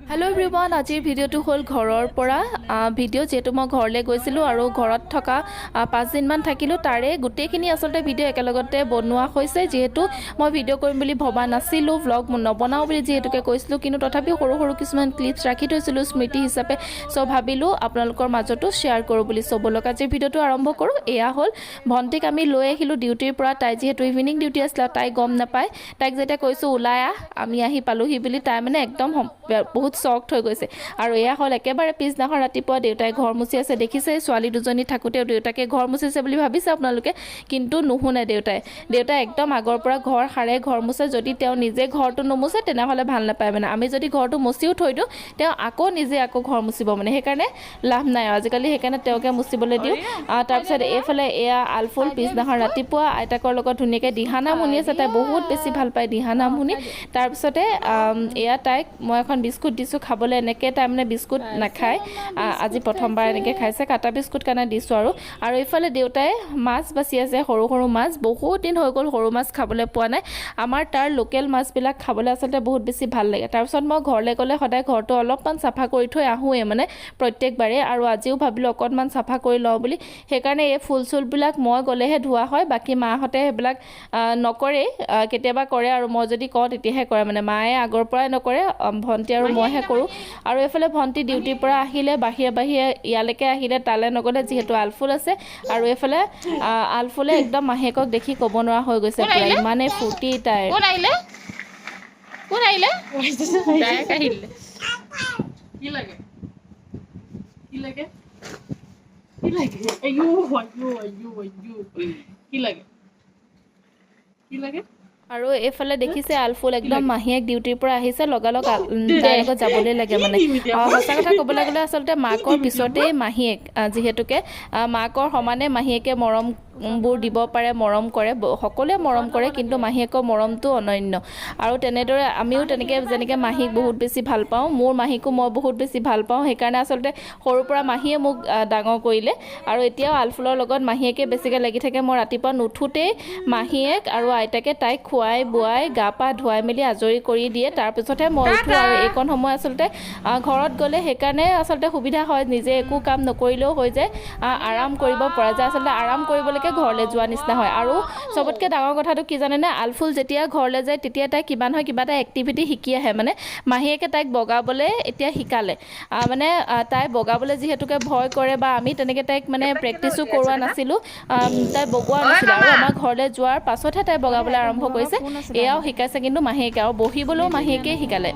Hello everyone আজিৰ ভিডিওটো হল ঘৰৰ পৰা ভিডিও যেটো মই ঘৰলে গৈছিলো আৰু ঘৰত থকা 5 দিন মান থাকিলো তাৰে গুটেখিনি আসলতে ভিডিও একেলগতে বনোৱা হৈছে যেহেতু মই ভিডিও কৰিম বুলি ভবা নাছিলো ব্লগ নবনাও বুলি যেহেতুকে কৈছিলো কিন্তু তথাপি সৰু সৰু কিছুমান ক্লিপছ ৰাখি থৈছিলো স্মৃতি হিচাপে সো ভাবিলো আপোনালোকৰ মাজতো শেয়াৰ কৰো বুলি সবলক আজিৰ ভিডিওটো আৰম্ভ কৰো এয়া হল ভন্টিক আমি লৈ আহিলো ডিউটিৰ পৰা তাই যেহেতু ইভিনিং ডিউটি আছিল তাই গম নাপায় তাইক যেটা কৈছো ওলাই আমি আহি পালোহি বুলি তাই মানে একদম বহুত শক্ট হৈ গৈছে আৰু এয়া হল একেবাৰে পিছদিনাখন ৰাতিপুৱা দেউতাই ঘৰ মুচি আছে দেখিছে ছোৱালী দুজনী থাকোতে দেউতাকে ঘৰ মুচিছে বুলি ভাবিছে আপোনালোকে কিন্তু নুহুনে দেউতাই একদম আগৰ পৰা ঘৰ হাৰে ঘৰ মুছে যদি তেওঁ নিজে ঘৰটো নমুছে তেনেহলে ভাল নাপায় মানে আমি যদি ঘৰটো মুচিও থৈ দিও তেওঁ আকৌ নিজে আকৌ ঘৰ মুচিব মানে সেইকাৰণে লাভ নাই আজিকালি সেইকাৰণে তেওঁকে মুচিবলৈ দিও তাৰ পিছত এফালে এয়া আলফুল পিছদিনাখন ৰাতিপুৱা আইতাকৰ লগত ধুনীয়াকৈ দিহানাম শুনি আছে তাই বহুত বেছি ভাল পায় দিহানাম শুনি তাৰ পিছতে এয়া তাইক মই এখন বিস্কুট দিছো খাবলৈ এনেকৈ তাই মানে বিস্কুট নাখায় আজি প্ৰথমবাৰ এনেকৈ খাইছে কাটা বিস্কুট কাৰণে দিছো আৰু ইফালে দেউতাই মাছ বাছি আছে সৰু সৰু মাছ বহুত দিন হৈ গ'ল সৰু মাছ খাবলৈ পোৱা নাই আমাৰ তাৰ লোকেল মাছবিলাক খাবলৈ আচলতে বহুত বেছি ভাল লাগে তাৰপিছত মই ঘৰলৈ গ'লে সদায় ঘৰটো অলপমান চাফা কৰি থৈ আহোঁৱে মানে প্ৰত্যেকবাৰে আৰু আজিও ভাবিলোঁ অকণমান চাফা কৰি লওঁ বুলি সেইকাৰণে এই ফুল চুলবিলাক মই গ'লেহে ধোৱা হয় বাকী মাহঁতে সেইবিলাক নকৰে কেতিয়াবা কৰে আৰু মই যদি কওঁ তেতিয়াহে কৰে মানে মায়ে আগৰ পৰাই নকৰে ভন্টি আৰু মইহে কৰোঁ আৰু এফালে ভন্টি ডিউটিৰ পৰা আহিলে বাহিৰে ইয়ালৈকে আহিলে তালে নগ'লে যিহেতু আলফুল আছে আৰু এফালে আলফুলে একদম মাহেকক দেখি ক'ব নোৱাৰা হৈ গৈছে প্ৰায় ইমানে ফূৰ্তি তাইৰ কোন আহিলে ডাইৰেক্ট আহিলে কি লাগে আয়ো কি লাগে আৰু এফালে দেখিছে আলফুল একদম মাহীয়েক ডিউটিৰ পৰা আহিছে লগালগ তাইৰ লগত যাবলৈ লাগে মানে সঁচা কথা ক'বলৈ গ'লে আচলতে মাকৰ পিছতেই মাহীয়েক যিহেতুকে মাকৰ সমানে মাহীয়েকে মৰমবোৰ দিব পাৰে মৰম কৰে সকলোৱে মৰম কৰে কিন্তু মাহীয়েকৰ মৰমটো অনন্য আৰু তেনেদৰে আমিও তেনেকৈ যেনেকৈ মাহীক বহুত বেছি ভাল পাওঁ মোৰ মাহীকো মই বহুত বেছি ভাল পাওঁ সেইকাৰণে আচলতে সৰুৰ পৰা মাহীয়ে মোক ডাঙৰ কৰিলে আৰু এতিয়াও আলফুলৰ লগত মাহীয়েকে বেছিকৈ লাগি থাকে মই ৰাতিপুৱা নুঠোতেই মাহীয়েক আৰু আইতাকে তাইক খুৱাই বুৱাই গা পা ধুৱাই মেলি আজৰি কৰি দিয়ে তাৰপিছতহে মই উঠোঁ আৰু এইকণ সময় আচলতে ঘৰত গ'লে সেইকাৰণে আচলতে সুবিধা হয় নিজে একো কাম নকৰিলেও হৈ যায় আৰাম কৰিব পৰা যায় আচলতে আৰাম কৰিবলৈকে ঘৰলৈ যোৱা নিচিনা হয় আৰু চবতকৈ ডাঙৰ কথাটো কি জানেনে আলফুল যেতিয়া ঘৰলৈ যায় তেতিয়া তাই কিবা নহয় কিবা এটা এক্টিভিটি শিকি আহে মানে মাহীয়েকে তাইক বগাবলৈ এতিয়া শিকালে মানে তাই বগাবলৈ যিহেতুকে ভয় কৰে বা আমি তেনেকৈ তাইক মানে প্ৰেক্টিছো কৰোৱা নাছিলোঁ তাই বগোৱা নাছিলে আৰু আমাৰ ঘৰলৈ যোৱাৰ পাছতহে তাই বগাবলৈ আৰম্ভ কৰিছে এয়াও শিকাইছে কিন্তু মাহীয়েকে আৰু বহিবলৈও মাহীয়েকে শিকালে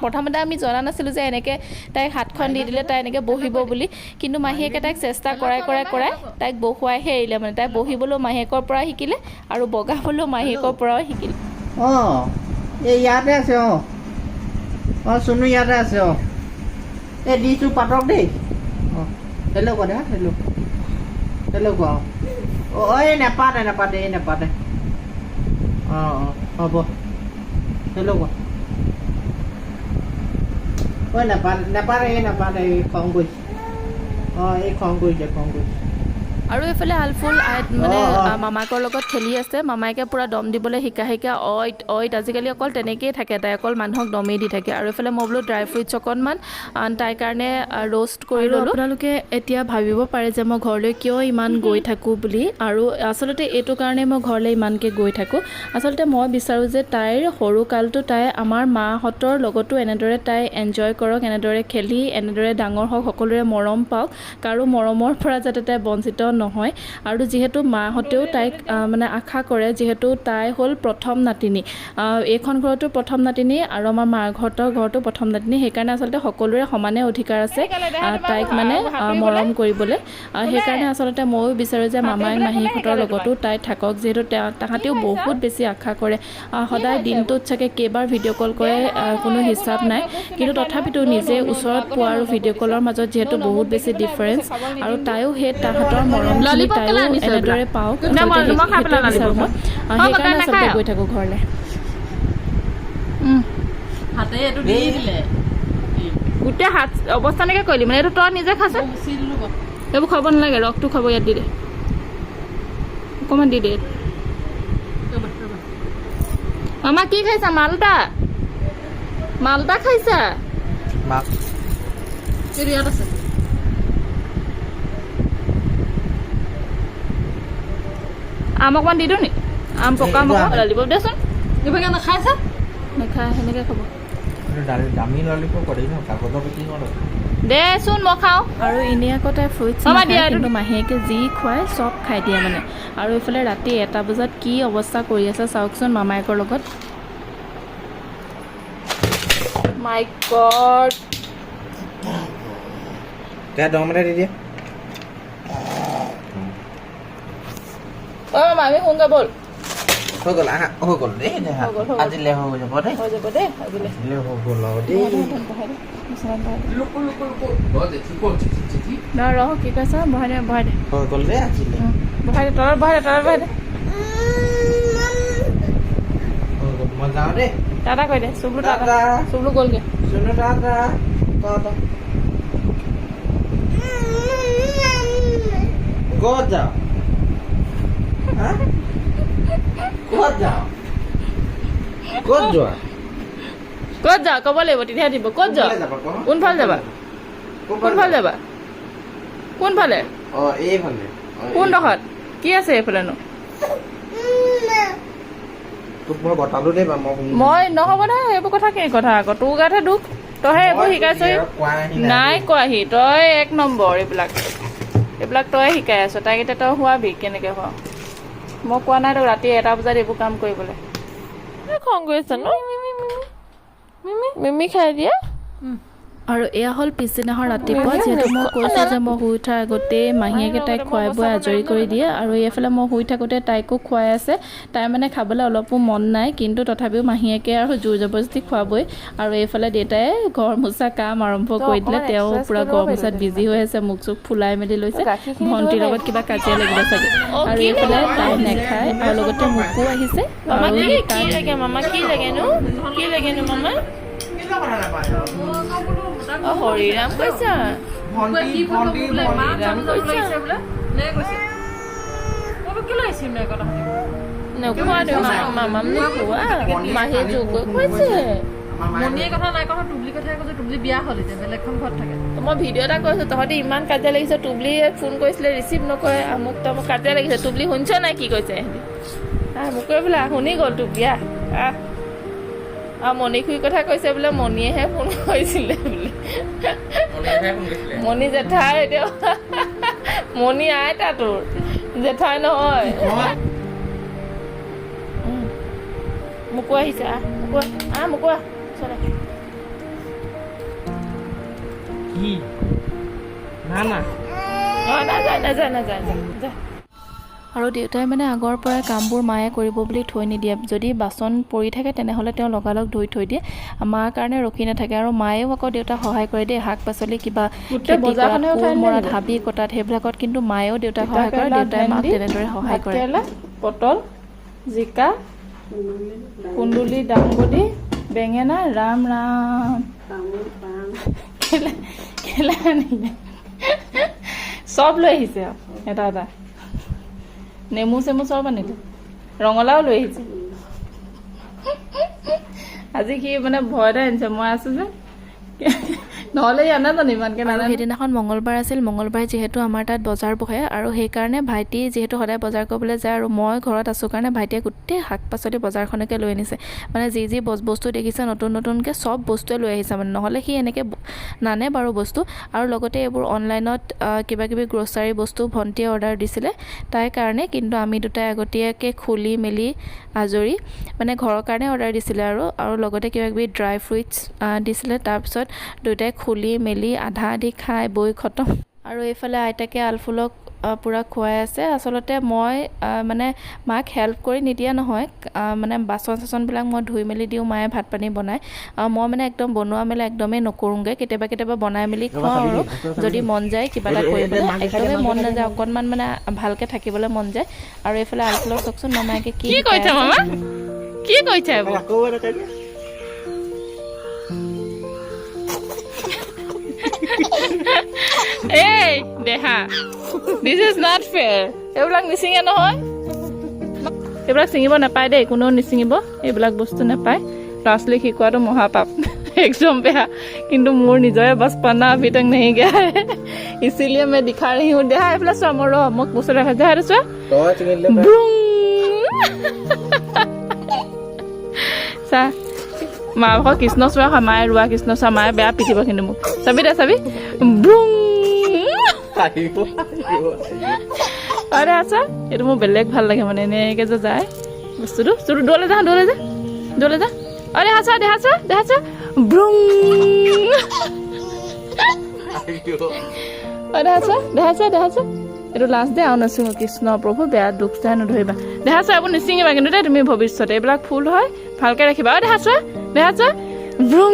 প্ৰথমতে আমি জনা নাছিলোঁ যে এনেকৈ তাইক হাতখন দি দিলে তাই এনেকৈ বহিব বুলি কিন্তু মাহীয়েকে তাইক চেষ্টা কৰাই তাইক বহুৱাইহে এৰিলে মানে তাই বহিবলৈও মাহীয়েকৰ পৰা শিকিলে আৰু বগাবলৈও মাহীয়েকৰ পৰাও শিকিলে এই ইয়াতে আছে চুনু ইয়াতে আছে এই দিছোঁ পাতক দেই তেনেকুৱা দে তেনেকুৱা এই নেপাতে হ'ব তেনেকুৱা নেপাতে এই খং কৰিছে এই খং কৰিছে আৰু এইফালে আলফুল মানে মামাকৰ লগত খেলি আছে মামাকে পুৰা দম দিবলৈ শিকা অইত আজিকালি অকল তেনেকেই থাকে তাই অকল মানুহক দমেই দি থাকে আৰু এইফালে মই বোলো ড্ৰাই ফ্ৰুইটছ অকণমান তাইৰ কাৰণে ৰ'ষ্ট কৰি ল'লোঁ আপোনালোকে এতিয়া ভাবিব পাৰে যে মই ঘৰলৈ কিয় ইমান গৈ থাকোঁ বুলি আৰু আচলতে এইটো কাৰণে মই ঘৰলৈ ইমানকৈ গৈ থাকোঁ আচলতে মই বিচাৰোঁ যে তাইৰ সৰুকালটো তাই আমাৰ মাহঁতৰ লগতো এনেদৰে তাই এনজয় কৰক এনেদৰে খেলি এনেদৰে ডাঙৰ হওক সকলোৰে মৰম পাওক কাৰো মৰমৰ পৰা যাতে তাই বঞ্চিত নহয় আৰু যিহেতু মাহঁতেও তাইক মানে আশা কৰে যিহেতু তাই হ'ল প্ৰথম নাতিনী এইখন ঘৰতো প্ৰথম নাতিনী আৰু আমাৰ মাহঁতৰ ঘৰতো প্ৰথম নাতিনী সেইকাৰণে আচলতে সকলোৰে সমানে অধিকাৰ আছে তাইক মানে মৰম কৰিবলৈ সেইকাৰণে আচলতে ময়ো বিচাৰোঁ যে মামাই মাহীহঁতৰ লগতো তাই থাকক যিহেতু তাহাঁতেও বহুত বেছি আশা কৰে সদায় দিনটোত চাগে কেইবাৰ ভিডিঅ' কল কৰে কোনো হিচাপ নাই কিন্তু তথাপিতো নিজে ওচৰত পোৱা আৰু ভিডিঅ' কলৰ মাজত যিহেতু বহুত বেছি ডিফাৰেঞ্চ আৰু তাইও সেই তাহাঁতৰ মৰমখিনি তাইও এনেদৰে পাওক সেইকাৰণে আচলতে গৈ থাকোঁ ঘৰলৈ গোটেই হাত অৱস্থা এনেকৈ কৰিলি মানে এইটো তই নিজে খাইছ এইবোৰ খাব নালাগে ৰসটো খাব ইয়াত দি দে অকণমান দি দে মামা কি খাইছা মালটা খাইছা মাক এইটো ইয়াত আছে আম অকণমান দি দিওঁ নি আম পকা আম অকণমান দিব দেচোন এইভাগে নাখাইছে নাখায় সেনেকৈ খাব দামী ললিপপ কৰি ন কাগজৰ পেকিং দেচোন মই খাওঁ আৰু এনেই আকৌ তাই ফ্ৰুইটছ মামা নাখায়, দিয়া এইটো। কিন্তু মাহীয়েকে যি খুৱাই চব খাই দিয়ে মানে। আৰু এইফালে ৰাতি 1টা বজাত কি অৱস্থা কৰি আছে চাওকচোন মামায়েকৰ লগত। মাই গড এতিয়া 10 মিনিট দি দিয়ে অ' মামা আমি সোনকালে ব'ল হৈ গ'ল আহা হৈ গ'ল দেই দেহা হৈ গ'ল, হৈ গ'ল। আজিলৈ হৈ যাব দেই হৈ যাব দেই আজিলৈ আজিলৈ হৈ গ'ল আৰু দেই ৰহ কি কৈছ বহাই দে বহাই দে হৈ গ'ল দেই আজিলৈ বহাই দে তলত বহাই দে তলত বহাই দে হৈ গ'ল মই যাওঁ দেই টাটা কৈ দে চুবলু টাটা টাটা। চুবলু গ'লগৈ চুনু টাটা টাটা ক'ত যাওঁ হা ক'ত যাওঁ ক'ত যোৱা ক'ত যা ক'ব লাগিব তেতিয়াহে দিব ক'ত যা কোনফালে যাবা কোনফালে যাবা কোনফালে অঁ এইফালে কোনডোখৰত কি আছে এইফালেনো তোক মই বটালো দেই বা মই নহ'ব নহয় সেইবোৰ কথা কি কথা আকৌ তোৰ গাতহে দুখ তইহে এইবোৰ শিকাইছ নাই কোৱাহি তই 1 নম্বৰ এইবিলাক তই শিকাই আছ তাইক এতিয়া তই হোৱাবি কেনেকৈ হোৱা মই কোৱা নাই তোক ৰাতি 1টা বজাত এইবোৰ কাম কৰিবলৈ খং কৰিছে ন মিমি খাই দিয়ে আৰু এয়া হ'ল পিছদিনাখন ৰাতিপুৱা, যিহেতু মই কৈছোঁ যে মই শুই উঠাৰ আগতেই মাহীয়েকে তাইক খুৱাই বুৱাই আজৰি কৰি দিয়ে। আৰু এইফালে মই শুই থাকোঁতে তাইকো খুৱাই আছে। তাই মানে খাবলৈ অলপো মন নাই, কিন্তু তথাপিও মাহীয়েকে আৰু জোৰ জবৰদস্তি খুৱাবই। আৰু এইফালে দেউতাই ঘৰ মোচা কাম আৰম্ভ কৰি দিলে। তেওঁ পূৰা ঘৰ মোচাত বিজি হৈ আছে, মুখ চুখ ফুলাই মেলি লৈছে। ভণ্টিৰ লগত কিবা কাজিয়া লাগিলে চাগে। আৰু এইফালে তাই নাখায়, আৰু লগতে মোকো আহিছে। আৰু তাই মামা কি লাগেনো মামা হৰিৰাম কৈছা মাহীয়ে যোগ কৈছে মনিয়ে কথা নাই কথা টুবলি কথাই কৈছে টুবলি বিয়া হ'ল এতিয়া বেলেগখন ঘৰত থাকে মই ভিডিঅ' এটা কৈছোঁ তহঁতি ইমান কাজিয়া লাগিছে টুবলিয়ে ফোন কৰিছিলে ৰিচিভ নকৰে আমুক তামুক কাজিয়া লাগিছে টুবলি শুনিছ নাই কি কৈছে মোক কৈ বোলে শুনি গ'ল টুবলিয়া আৰু মণিখুৰীৰ কথা কৈছে বোলে মণিয়েহে ফোন কৰিছিলে বোলে মণি জেঠাই এতিয়া মণি আইতা তোৰ জেঠাই নহয় মোকো আহিছে মোকো চলে কি না না নাযায় যা আৰু দেউতাই মানে আগৰ পৰাই কামবোৰ মায়ে কৰিব বুলি থৈ নিদিয়ে। যদি বাচন পৰি থাকে তেনেহ'লে তেওঁ লগালগ ধুই থৈ দিয়ে, মাৰ কাৰণে ৰখি নাথাকে। আৰু মায়েও আকৌ দেউতাক সহায় কৰে দেই, শাক পাচলি কিবা খেতি কৰাত, কোৰ মৰাত, হাবি কটাত, সেইবিলাকত কিন্তু মায়েও দেউতাক সহায় কৰে, দেউতাই মাক তেনেদৰে সহায় কৰে। কেৰেলা পটল জিকা কুন্দুলি দাংবডি বেঙেনা ৰাম কেলা আনিলে চব লৈ আহিছে আৰু এটা নেমু চেমু চব আনিলে ৰঙালাও লৈ আহিছে আজি সি মানে ভয়তে আনিছে মই আছো যে নহ'লে ই নাজানো ইমানকৈ আৰু নাজানো সেইদিনাখন মঙলবাৰ আছিল। মঙলবাৰে যিহেতু আমাৰ তাত বজাৰ বহে, আৰু সেইকাৰণে ভাইটি যিহেতু সদায় বজাৰ কৰিবলৈ যায় আৰু মই ঘৰত আছোঁ কাৰণে ভাইটিয়ে গোটেই শাক পাচলি বজাৰখনকে লৈ আনিছে। মানে যি বস্তু দেখিছে নতুনকৈ চব বস্তুৱে লৈ আহিছে মানে, নহ'লে সি এনেকৈ নানে বাৰু বস্তু। আৰু লগতে এইবোৰ অনলাইনত কিবাকিবি গ্ৰ'চাৰী বস্তু ভণ্টিয়ে অৰ্ডাৰ দিছিলে তাইৰ কাৰণে, কিন্তু আমি দুটাই আগতীয়াকৈ খুলি মেলি আজৰি মানে ঘৰৰ কাৰণে অৰ্ডাৰ দিছিলে। আৰু লগতে কিবাকিবি ড্ৰাই ফ্ৰুইটছ দিছিলে। তাৰপিছত দুয়োটাই খুলি মেলি আধা আধি খাই বৈ খতম। আৰু এইফালে আইতাকে আলফুলক পূৰা খুৱাই আছে। আচলতে মই মানে মাক হেল্প কৰি নিদিয়া নহয়, মানে বাচন চাচনবিলাক মই ধুই মেলি দিওঁ, মায়ে ভাত পানী বনায়। মই মানে একদম বনোৱা মেলা একদমেই নকৰোঁগৈ, কেতিয়াবা বনাই মেলি খুৱাওঁ। আৰু যদি মন যায় কিবা এটা কৰিবলৈ, একদমেই মন নাযায়, অকণমান মানে ভালকৈ থাকিবলৈ মন যায়। আৰু এইফালে আলফুলক চাওকচোন মামায়েকে কি কৈছে মামা কি কৈছে এইবোৰ এই দেহা দিছ ইজ নট ফেয়াৰ এইবিলাক নিচিঙে নহয় এইবিলাক ছিঙিব নাপায় দেই, কোনেও নিচিঙিব এইবিলাক বস্তু নাপায়। ল'ৰা ছোৱালীক শিকোৱাটো মহাপাপ एकदम बेहा किंतु मोर निजरे बचपना अभी तक नहीं गया है इसीलिए मैं दिखा रही हूँ देहा एफला चोৱা मोर মোক ওচৰত ৰাখা দেহা চোৱা তই চিঙিলে চা মা ভাগ কৃষ্ণচূড়া হয় মায়ে ৰোৱা কৃষ্ণচূড়া মায়ে বেয়া পিটিব কিন্তু মোক চাবি দে চাবি ব্ৰুং আৰে আছা এইটো মোৰ বেলেগ ভাল লাগে মানে এনেকৈ যে যায় বস্তুটো তোৰ দৌলে যা আৰে আছা দেহাছা ব্ৰুং আৰে আছা দেহাছা এইটো লাষ্ট দে আৰু নাচিঙো কৃষ্ণ প্ৰভু বেয়া দুখ চাই নধৰিবা দেহাছা এইবোৰ নিচিঙিবা কিন্তু দেই তুমি ভৱিষ্যতে এইবিলাক ফুল হয় ভালকৈ ৰাখিবা আৰু দেহাছা ব্ৰুং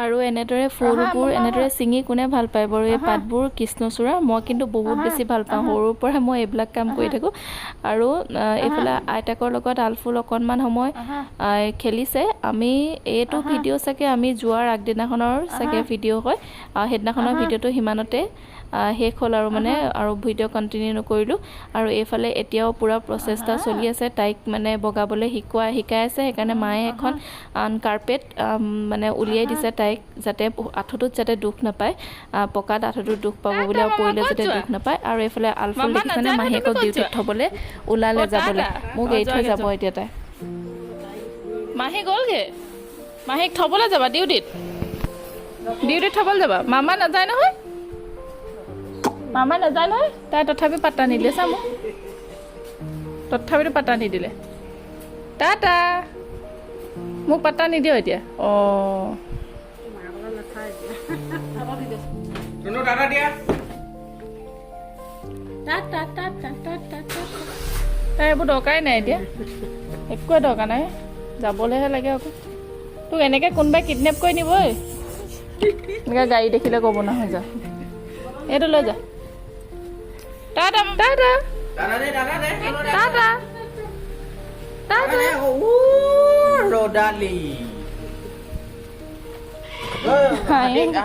আৰু এনেদৰে ফুলবোৰ এনেদৰে ছিঙি কোনে ভাল পায় বাৰু এই পাতবোৰ কৃষ্ণচূড়া মই কিন্তু বহুত বেছি ভাল পাওঁ সৰুৰ পৰা মই এইবিলাক কাম কৰি থাকোঁ আৰু এইফালে আইতাকৰ লগত আলফুল অকণমান সময় খেলিছে আমি এইটো ভিডিঅ' চাগে আমি যোৱাৰ আগদিনাখনৰ চাগে ভিডিঅ' হয় সেইদিনাখনৰ ভিডিঅ'টো সিমানতে শেষ হ'ল আৰু মানে আৰু ভিডিঅ' কণ্টিনিউ নকৰিলোঁ আৰু এইফালে এতিয়াও পূৰা প্ৰচেষ্টা চলি আছে তাইক মানে বগাবলৈ শিকাই আছে সেইকাৰণে মায়ে এখন কাৰ্পেট মানে উলিয়াই দিছে তাইক যাতে আঁঠুটোত যাতে দুখ নাপায় পকাত আঁঠুটোত দুখ পাব বুলি আৰু পৰিলে যাতে দুখ নাপায় আৰু এইফালে আলফুল দেখিছেনে মাহীয়েকক ডিউটিত থ'বলৈ ওলালে যাবলৈ মোক এৰি থৈ যাব এতিয়া তাই মাহী গ'লগৈ মাহীক থ'বলৈ যাবা ডিউটিত থ'বলৈ যাবা মামা নাযায় নহয় তাই তথাপি পাত্তা নিদিলে চা মোক তথাপিতো পাত্তা নিদিলে টাটা মোক পাত্তা নিদিয় এতিয়া তাই এইবোৰ দৰকাৰেই নাই এতিয়া একোৱে দৰকাৰ নাই যাবলৈহে লাগে আকৌ তোক এনেকৈ কোনোবাই কিডনেপ কৰি নিব এনেকৈ গাড়ী দেখিলে ক'ব নহয় যা এইটো লৈ যা টাটা ৰদালি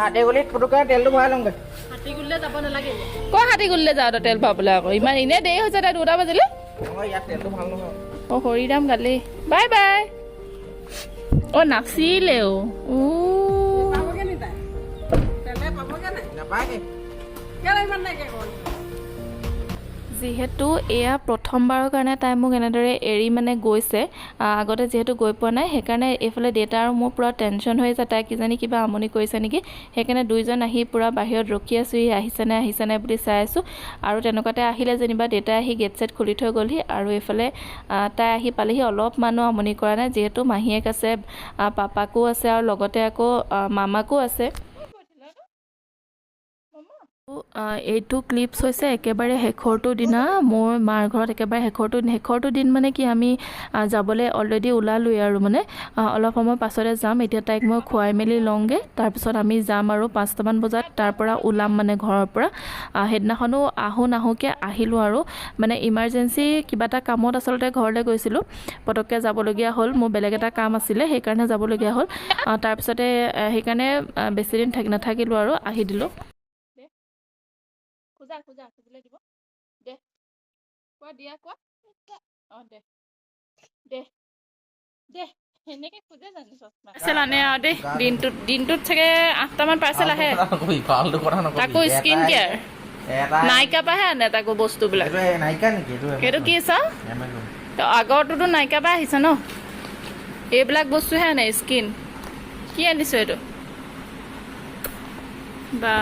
হাতে গলিত পুতুকে তেলটো ভৰাই লওঁগৈ হাতীগুৰিলৈ যাব নালাগে হাতীগুৰিলৈ যাওঁ তেল ভৰাবলৈ আকৌ ইমান এনেই দেৰি হৈছে তাই 2টা বাজিলে ইয়াত তেলটো ভাল নহয় হৰিৰাম গালি বাই বাই নাচিলেও পাবগে নি তাই তেলে পাবগে নাই নাপায়গে কেলে ইমান নাইকিয়া গ'ল যিহেতু এয়া প্ৰথমবাৰৰ কাৰণে তাই মোক এনেদৰে এৰি মানে গৈছে আগতে যিহেতু গৈ পোৱা নাই সেইকাৰণে এইফালে দেউতা আৰু মোৰ পূৰা টেনশ্যন হৈ আছে তাই কিজানি কিবা আমনি কৰিছে নেকি সেইকাৰণে দুইজন আহি পূৰা বাহিৰত ৰখি আছোঁ আহিছে নাই বুলি চাই আছোঁ আৰু তেনেকুৱাতে আহিলে যেনিবা দেউতাই আহি গেট চেট খুলি থৈ গ'লহি আৰু এইফালে তাই আহি পালেহি অলপ মানুহ আমনি কৰা নাই যিহেতু মাহীয়েক আছে পাপাকো আছে আৰু লগতে আকৌ মামাকো আছে এইটো ক্লিপছ হৈছে একেবাৰে শেষৰটো দিনা মোৰ মাৰ ঘৰত একেবাৰে শেষৰটো দিন মানে কি আমি যাবলৈ অলৰেডি ওলালোৱে আৰু মানে অলপ সময় পাছতে যাম এতিয়া তাইক মই খুৱাই মেলি লওঁগৈ তাৰপিছত আমি যাম আৰু 5টামান বজাত তাৰ পৰা ওলাম মানে ঘৰৰ পৰা সেইদিনাখনো নাহোঁকৈ আহিলোঁ আৰু মানে ইমাৰ্জেঞ্চি কিবা এটা কামত আচলতে ঘৰলৈ গৈছিলোঁ পটককৈ যাবলগীয়া হ'ল মোৰ বেলেগ এটা কাম আছিলে সেইকাৰণে যাবলগীয়া হ'ল তাৰপিছতে সেইকাৰণে বেছিদিন নাথাকিলোঁ আৰু আহি দিলোঁ খোজা খুজিলে দিব দে কোৱা দিয়া কোৱা দে সেনেকে খোজে জানি পাৰ্চেল আনে আৰু দেই দিনটোত চাগে 8টামান পাৰ্চেল আহে তাকো স্কিন কেয়াৰ নাইকা পৰাহে আনে তাকো বস্তুবিলাক সেইটো কি চাওঁ আগৰটোতো নাইকা পৰা আহিছে ন এইবিলাক বস্তুহে আনে স্কিন কি আনিছোঁ এইটো বা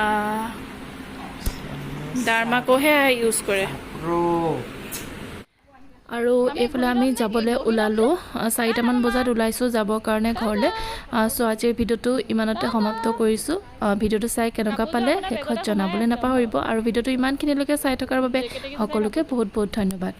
ডাৰ্মাকোহে ইউজ কৰে আৰু এইফালে আমি যাবলৈ ওলালোঁ 4টামান বজাত ওলাইছোঁ যাবৰ কাৰণে ঘৰলৈ চ' আজিৰ ভিডিঅ'টো ইমানতে সমাপ্ত কৰিছোঁ ভিডিঅ'টো চাই কেনেকুৱা পালে শেষত জনাবলৈ নাপাহৰিব আৰু ভিডিঅ'টো ইমানখিনিলৈকে চাই থকাৰ বাবে সকলোকে বহুত বহুত ধন্যবাদ